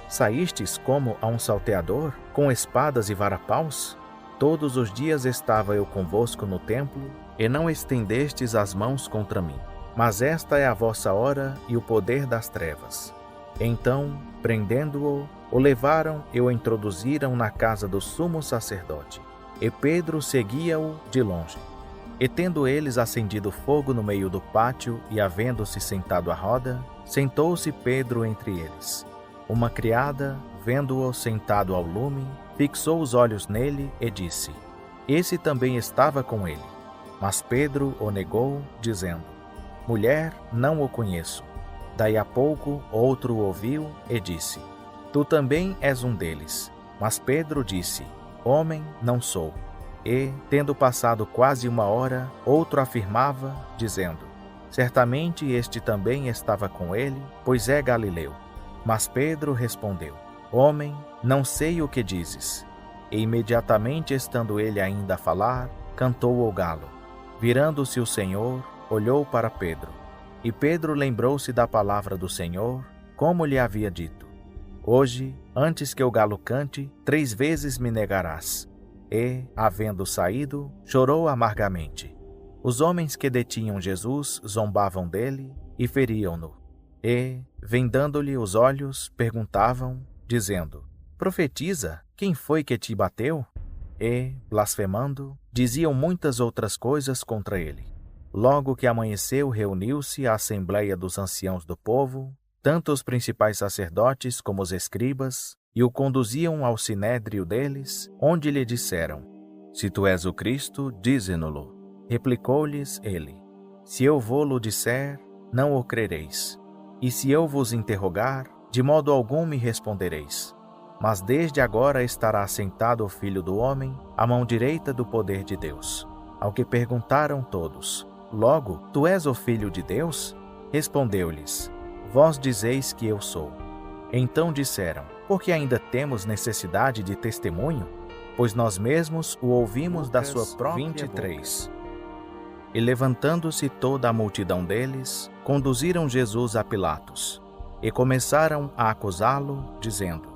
Saístes como a um salteador, com espadas e varapaus? Todos os dias estava eu convosco no templo, e não estendestes as mãos contra mim. Mas esta é a vossa hora e o poder das trevas. Então, prendendo-o, o levaram e o introduziram na casa do sumo sacerdote. E Pedro seguia-o de longe. E tendo eles acendido fogo no meio do pátio e havendo-se sentado à roda, sentou-se Pedro entre eles. Uma criada, vendo-o sentado ao lume, fixou os olhos nele e disse: Esse também estava com ele. Mas Pedro o negou, dizendo: Mulher, não o conheço. Daí a pouco outro o ouviu e disse: Tu também és um deles. Mas Pedro disse: Homem, não sou. E, tendo passado quase 1 hora, outro afirmava, dizendo: Certamente este também estava com ele, pois é galileu. Mas Pedro respondeu: Homem, não sei o que dizes. E imediatamente, estando ele ainda a falar, cantou o galo. Virando-se o Senhor, olhou para Pedro. E Pedro lembrou-se da palavra do Senhor, como lhe havia dito: Hoje, antes que o galo cante, 3 vezes me negarás. E, havendo saído, chorou amargamente. Os homens que detinham Jesus zombavam dele e feriam-no. E, vendando-lhe os olhos, perguntavam, dizendo: Profetiza, quem foi que te bateu? E, blasfemando, diziam muitas outras coisas contra ele. Logo que amanheceu, reuniu-se a assembleia dos anciãos do povo, tanto os principais sacerdotes como os escribas, e o conduziam ao sinédrio deles, onde lhe disseram: Se tu és o Cristo, dize-no-lo. Replicou-lhes ele: Se eu vô-lo disser, não o crereis. E se eu vos interrogar, de modo algum me respondereis. Mas desde agora estará sentado o Filho do Homem, à mão direita do poder de Deus. Ao que perguntaram todos: Logo, tu és o Filho de Deus? Respondeu-lhes: Vós dizeis que eu sou. Então disseram: porque ainda temos necessidade de testemunho, pois nós mesmos o ouvimos da sua própria 23. E levantando-se toda a multidão deles, conduziram Jesus a Pilatos, e começaram a acusá-lo, dizendo: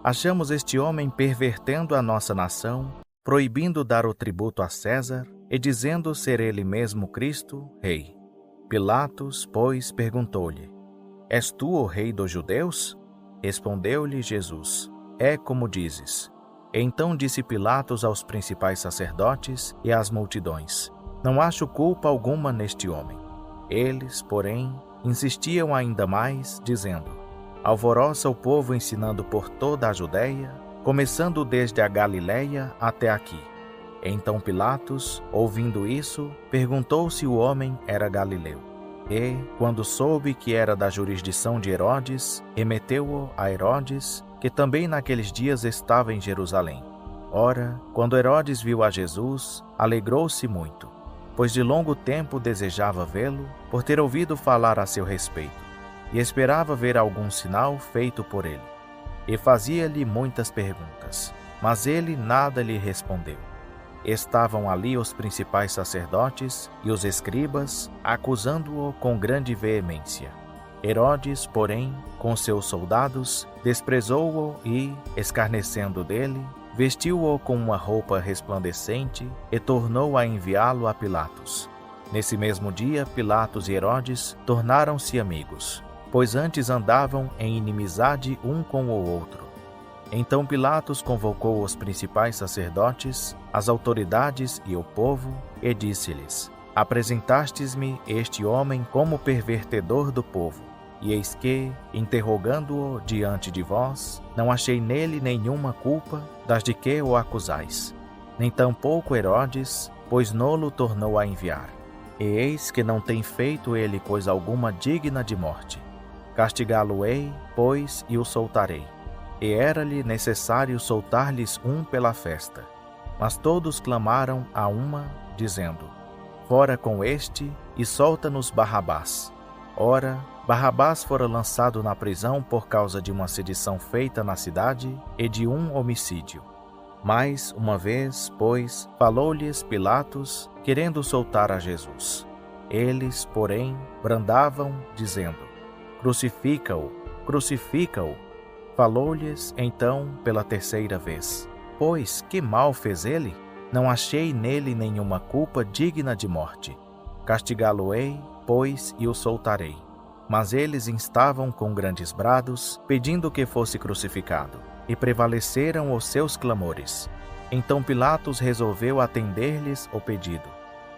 Achamos este homem pervertendo a nossa nação, proibindo dar o tributo a César, e dizendo ser ele mesmo Cristo, rei. Pilatos, pois, perguntou-lhe: És tu o rei dos judeus? Respondeu-lhe Jesus: É como dizes. Então disse Pilatos aos principais sacerdotes e às multidões: Não acho culpa alguma neste homem. Eles, porém, insistiam ainda mais, dizendo: Alvoroça o povo ensinando por toda a Judéia, começando desde a Galiléia até aqui. Então Pilatos, ouvindo isso, perguntou se o homem era galileu. E, quando soube que era da jurisdição de Herodes, remeteu-o a Herodes, que também naqueles dias estava em Jerusalém. Ora, quando Herodes viu a Jesus, alegrou-se muito, pois de longo tempo desejava vê-lo, por ter ouvido falar a seu respeito, e esperava ver algum sinal feito por ele. E fazia-lhe muitas perguntas, mas ele nada lhe respondeu. Estavam ali os principais sacerdotes e os escribas, acusando-o com grande veemência. Herodes, porém, com seus soldados, desprezou-o e, escarnecendo dele, vestiu-o com uma roupa resplandecente e tornou a enviá-lo a Pilatos. Nesse mesmo dia, Pilatos e Herodes tornaram-se amigos, pois antes andavam em inimizade um com o outro. Então Pilatos convocou os principais sacerdotes, as autoridades e o povo, e disse-lhes: Apresentastes-me este homem como pervertedor do povo, e eis que, interrogando-o diante de vós, não achei nele nenhuma culpa das de que o acusais. Nem tampouco Herodes, pois nolo tornou a enviar. E eis que não tem feito ele coisa alguma digna de morte. Castigá-lo-ei, pois, e o soltarei. E era-lhe necessário soltar-lhes um pela festa. Mas todos clamaram a uma, dizendo: Fora com este, e solta-nos Barrabás. Ora, Barrabás fora lançado na prisão por causa de uma sedição feita na cidade e de um homicídio. Mais uma vez, pois, falou-lhes Pilatos, querendo soltar a Jesus. Eles, porém, brandavam, dizendo: Crucifica-o, crucifica-o. Falou-lhes, então, pela terceira vez: Pois, que mal fez ele? Não achei nele nenhuma culpa digna de morte. Castigá-lo-ei, pois, e o soltarei. Mas eles instavam com grandes brados, pedindo que fosse crucificado, e prevaleceram os seus clamores. Então Pilatos resolveu atender-lhes o pedido,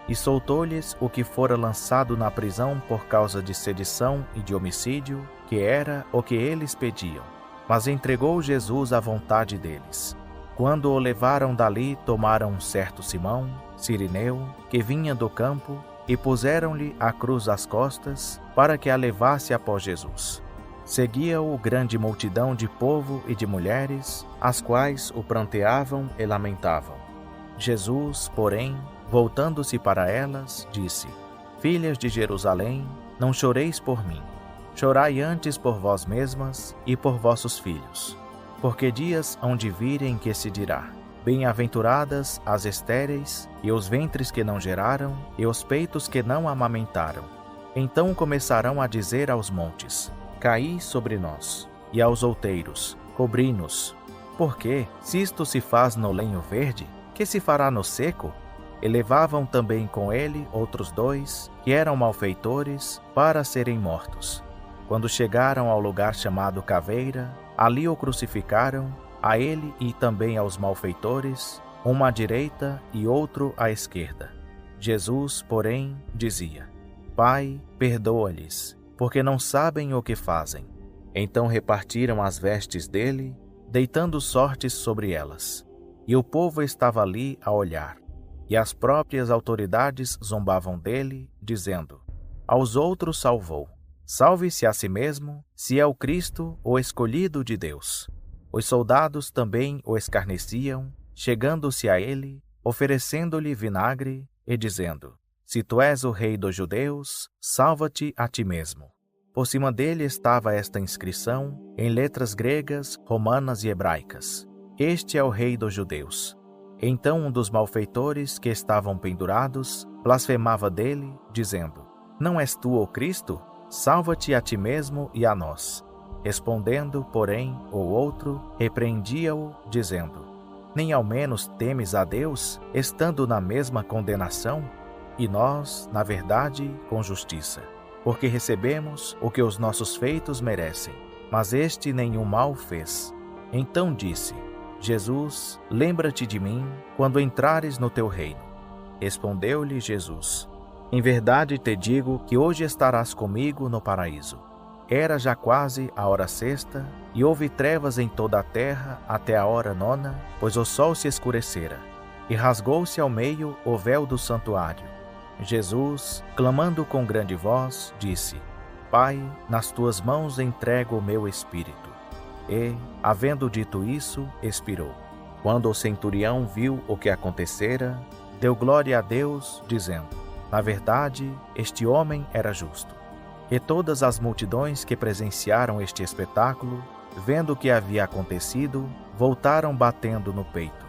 e soltou-lhes o que fora lançado na prisão por causa de sedição e de homicídio, que era o que eles pediam. Mas entregou Jesus à vontade deles. Quando o levaram dali, tomaram um certo Simão, cirineu, que vinha do campo, e puseram-lhe a cruz às costas, para que a levasse após Jesus. Seguia-o grande multidão de povo e de mulheres, as quais o pranteavam e lamentavam. Jesus, porém, voltando-se para elas, disse: Filhas de Jerusalém, não choreis por mim. Chorai antes por vós mesmas e por vossos filhos. Porque dias hão de vir em que se dirá: Bem-aventuradas as estéreis, e os ventres que não geraram, e os peitos que não amamentaram. Então começarão a dizer aos montes: Caí sobre nós, e aos outeiros: Cobri-nos. Porque, se isto se faz no lenho verde, que se fará no seco? E levavam também com ele outros 2, que eram malfeitores, para serem mortos. Quando chegaram ao lugar chamado Caveira, ali o crucificaram, a ele e também aos malfeitores, uma à direita e outro à esquerda. Jesus, porém, dizia: Pai, perdoa-lhes, porque não sabem o que fazem. Então repartiram as vestes dele, deitando sortes sobre elas. E o povo estava ali a olhar. E as próprias autoridades zombavam dele, dizendo: Aos outros salvou. Salve-se a si mesmo, se é o Cristo, o escolhido de Deus. Os soldados também o escarneciam, chegando-se a ele, oferecendo-lhe vinagre e dizendo: Se tu és o rei dos judeus, salva-te a ti mesmo. Por cima dele estava esta inscrição, em letras gregas, romanas e hebraicas: Este é o Rei dos Judeus. Então um dos malfeitores que estavam pendurados blasfemava dele, dizendo: Não és tu o Cristo? Salva-te a ti mesmo e a nós. Respondendo, porém, o outro repreendia-o, dizendo: Nem ao menos temes a Deus, estando na mesma condenação? E nós, na verdade, com justiça, porque recebemos o que os nossos feitos merecem. Mas este nenhum mal fez. Então disse: Jesus, lembra-te de mim quando entrares no teu reino. Respondeu-lhe Jesus: Em verdade te digo que hoje estarás comigo no paraíso. Era já quase a hora sexta, e houve trevas em toda a terra até a hora nona, pois o sol se escurecera, e rasgou-se ao meio o véu do santuário. Jesus, clamando com grande voz, disse: Pai, nas tuas mãos entrego o meu espírito. E, havendo dito isso, expirou. Quando o centurião viu o que acontecera, deu glória a Deus, dizendo: Na verdade, este homem era justo. E todas as multidões que presenciaram este espetáculo, vendo o que havia acontecido, voltaram batendo no peito.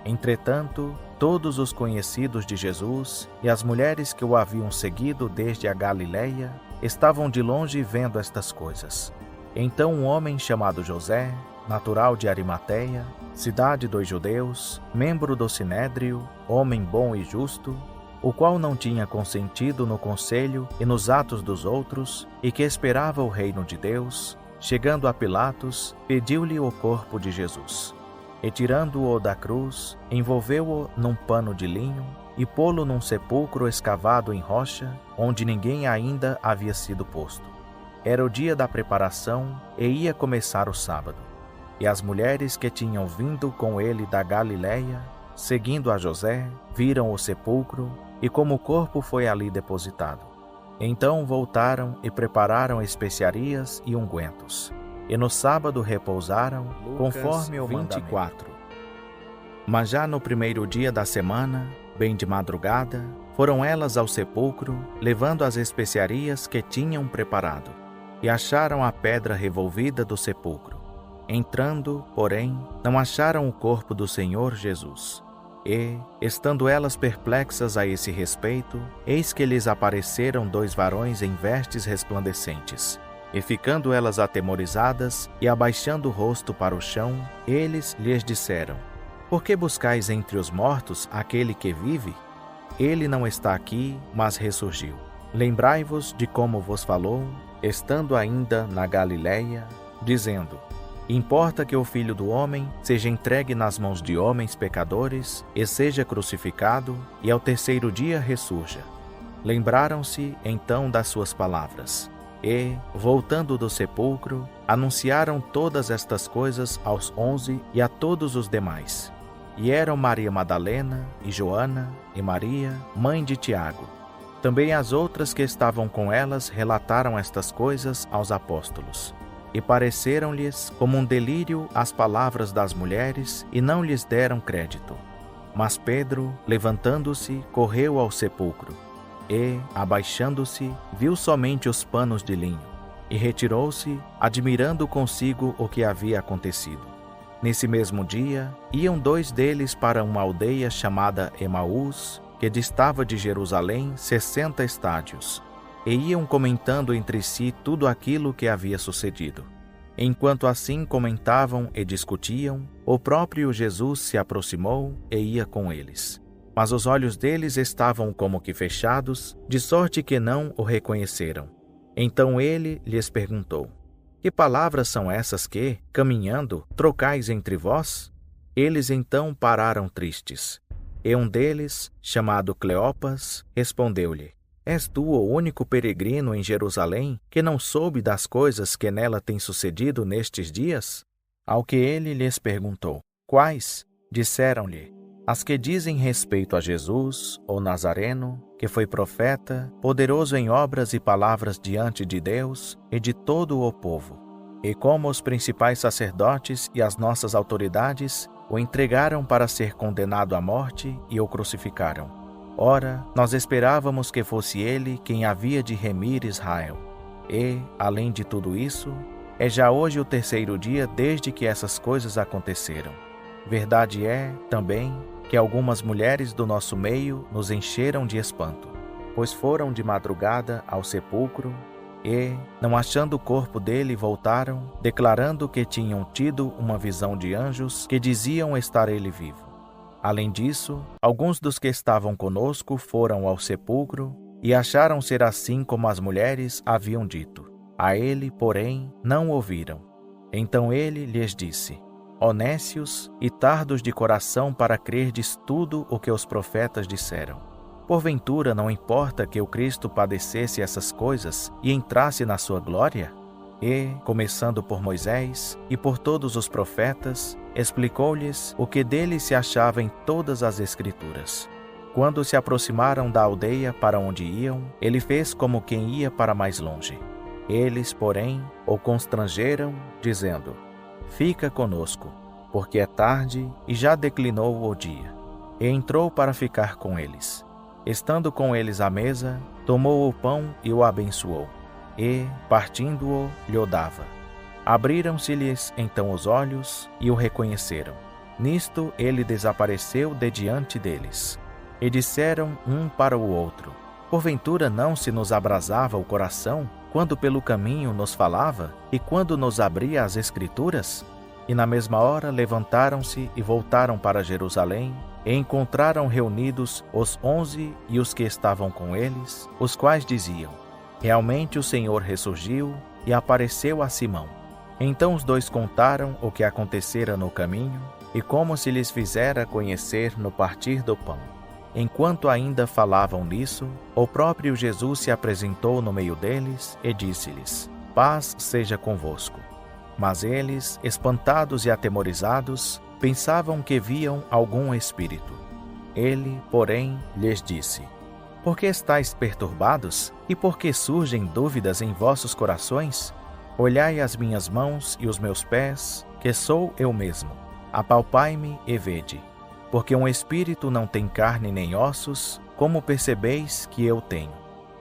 Entretanto, todos os conhecidos de Jesus e as mulheres que o haviam seguido desde a Galileia estavam de longe vendo estas coisas. Então um homem chamado José, natural de Arimateia, cidade dos judeus, membro do Sinédrio, homem bom e justo, o qual não tinha consentido no conselho e nos atos dos outros, e que esperava o reino de Deus, chegando a Pilatos, pediu-lhe o corpo de Jesus. E tirando-o da cruz, envolveu-o num pano de linho e pô-lo num sepulcro escavado em rocha, onde ninguém ainda havia sido posto. Era o dia da preparação e ia começar o sábado. E as mulheres que tinham vindo com ele da Galileia, seguindo a José, viram o sepulcro e como o corpo foi ali depositado. Então voltaram e prepararam especiarias e ungüentos. E no sábado repousaram, conforme o 24. Mas já no primeiro dia da semana, bem de madrugada, foram elas ao sepulcro, levando as especiarias que tinham preparado, e acharam a pedra revolvida do sepulcro. Entrando, porém, não acharam o corpo do Senhor Jesus. E, estando elas perplexas a esse respeito, eis que lhes apareceram 2 varões em vestes resplandecentes. E ficando elas atemorizadas e abaixando o rosto para o chão, eles lhes disseram: Por que buscais entre os mortos aquele que vive? Ele não está aqui, mas ressurgiu. Lembrai-vos de como vos falou, estando ainda na Galileia, dizendo: Importa que o Filho do Homem seja entregue nas mãos de homens pecadores e seja crucificado, e ao terceiro dia ressurja. Lembraram-se então das suas palavras. E, voltando do sepulcro, anunciaram todas estas coisas aos 11 e a todos os demais. E eram Maria Madalena, e Joana, e Maria, mãe de Tiago. Também as outras que estavam com elas relataram estas coisas aos apóstolos. E pareceram-lhes como um delírio as palavras das mulheres, e não lhes deram crédito. Mas Pedro, levantando-se, correu ao sepulcro. E, abaixando-se, viu somente os panos de linho, e retirou-se, admirando consigo o que havia acontecido. Nesse mesmo dia, iam 2 deles para uma aldeia chamada Emaús, que distava de Jerusalém 60 estádios, e iam comentando entre si tudo aquilo que havia sucedido. Enquanto assim comentavam e discutiam, o próprio Jesus se aproximou e ia com eles. Mas os olhos deles estavam como que fechados, de sorte que não o reconheceram. Então ele lhes perguntou: Que palavras são essas que, caminhando, trocais entre vós? Eles então pararam tristes. E um deles, chamado Cleopas, respondeu-lhe: És tu o único peregrino em Jerusalém que não soube das coisas que nela têm sucedido nestes dias? Ao que ele lhes perguntou: Quais? Disseram-lhe: As que dizem respeito a Jesus, o Nazareno, que foi profeta, poderoso em obras e palavras diante de Deus e de todo o povo. E como os principais sacerdotes e as nossas autoridades o entregaram para ser condenado à morte e o crucificaram. Ora, nós esperávamos que fosse ele quem havia de remir Israel. E, além de tudo isso, é já hoje o terceiro dia desde que essas coisas aconteceram. Verdade é, também, que algumas mulheres do nosso meio nos encheram de espanto, pois foram de madrugada ao sepulcro e, não achando o corpo dele, voltaram, declarando que tinham tido uma visão de anjos que diziam estar ele vivo. Além disso, alguns dos que estavam conosco foram ao sepulcro e acharam ser assim como as mulheres haviam dito. A ele, porém, não ouviram. Então ele lhes disse: Ó nécios e tardos de coração para crerdes tudo o que os profetas disseram. Porventura não importa que o Cristo padecesse essas coisas e entrasse na sua glória? E, começando por Moisés e por todos os profetas, explicou-lhes o que dele se achava em todas as Escrituras. Quando se aproximaram da aldeia para onde iam, ele fez como quem ia para mais longe. Eles, porém, o constrangeram, dizendo: Fica conosco, porque é tarde e já declinou o dia. E entrou para ficar com eles. Estando com eles à mesa, tomou o pão e o abençoou, e, partindo-o, lhe dava. Abriram-se-lhes então os olhos e o reconheceram. Nisto ele desapareceu de diante deles. E disseram um para o outro: Porventura não se nos abrasava o coração, quando pelo caminho nos falava, e quando nos abria as Escrituras? E na mesma hora levantaram-se e voltaram para Jerusalém, e encontraram reunidos os 11 e os que estavam com eles, os quais diziam: Realmente o Senhor ressurgiu e apareceu a Simão. Então os dois contaram o que acontecera no caminho e como se lhes fizera conhecer no partir do pão. Enquanto ainda falavam nisso, o próprio Jesus se apresentou no meio deles e disse-lhes: Paz seja convosco. Mas eles, espantados e atemorizados, pensavam que viam algum espírito. Ele, porém, lhes disse: Por que estáis perturbados? E por que surgem dúvidas em vossos corações? Olhai as minhas mãos e os meus pés, que sou eu mesmo. Apalpai-me e vede. Porque um espírito não tem carne nem ossos, como percebeis que eu tenho.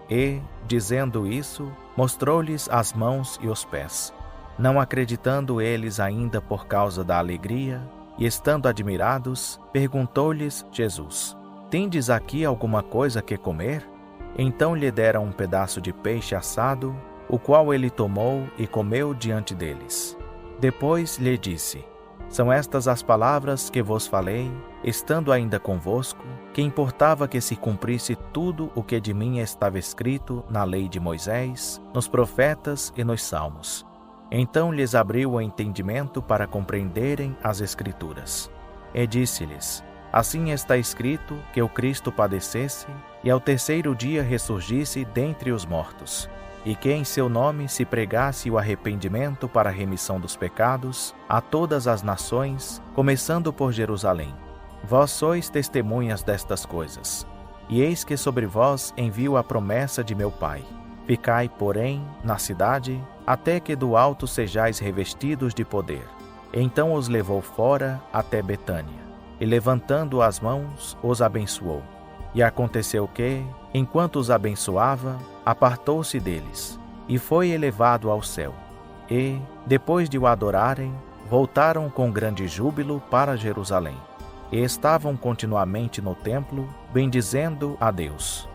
E, dizendo isso, mostrou-lhes as mãos e os pés. Não acreditando eles ainda por causa da alegria, e estando admirados, perguntou-lhes Jesus: Tendes aqui alguma coisa que comer? Então lhe deram um pedaço de peixe assado, o qual ele tomou e comeu diante deles. Depois lhe disse: São estas as palavras que vos falei, estando ainda convosco, que importava que se cumprisse tudo o que de mim estava escrito na lei de Moisés, nos profetas e nos salmos. Então lhes abriu o entendimento para compreenderem as Escrituras. E disse-lhes: Assim está escrito que o Cristo padecesse e ao terceiro dia ressurgisse dentre os mortos, e que em seu nome se pregasse o arrependimento para a remissão dos pecados a todas as nações, começando por Jerusalém. Vós sois testemunhas destas coisas. E eis que sobre vós envio a promessa de meu Pai. Ficai, porém, na cidade, até que do alto sejais revestidos de poder. Então os levou fora até Betânia, e levantando as mãos, os abençoou. E aconteceu que, enquanto os abençoava, apartou-se deles, e foi elevado ao céu. E, depois de o adorarem, voltaram com grande júbilo para Jerusalém. E estavam continuamente no templo, bendizendo a Deus.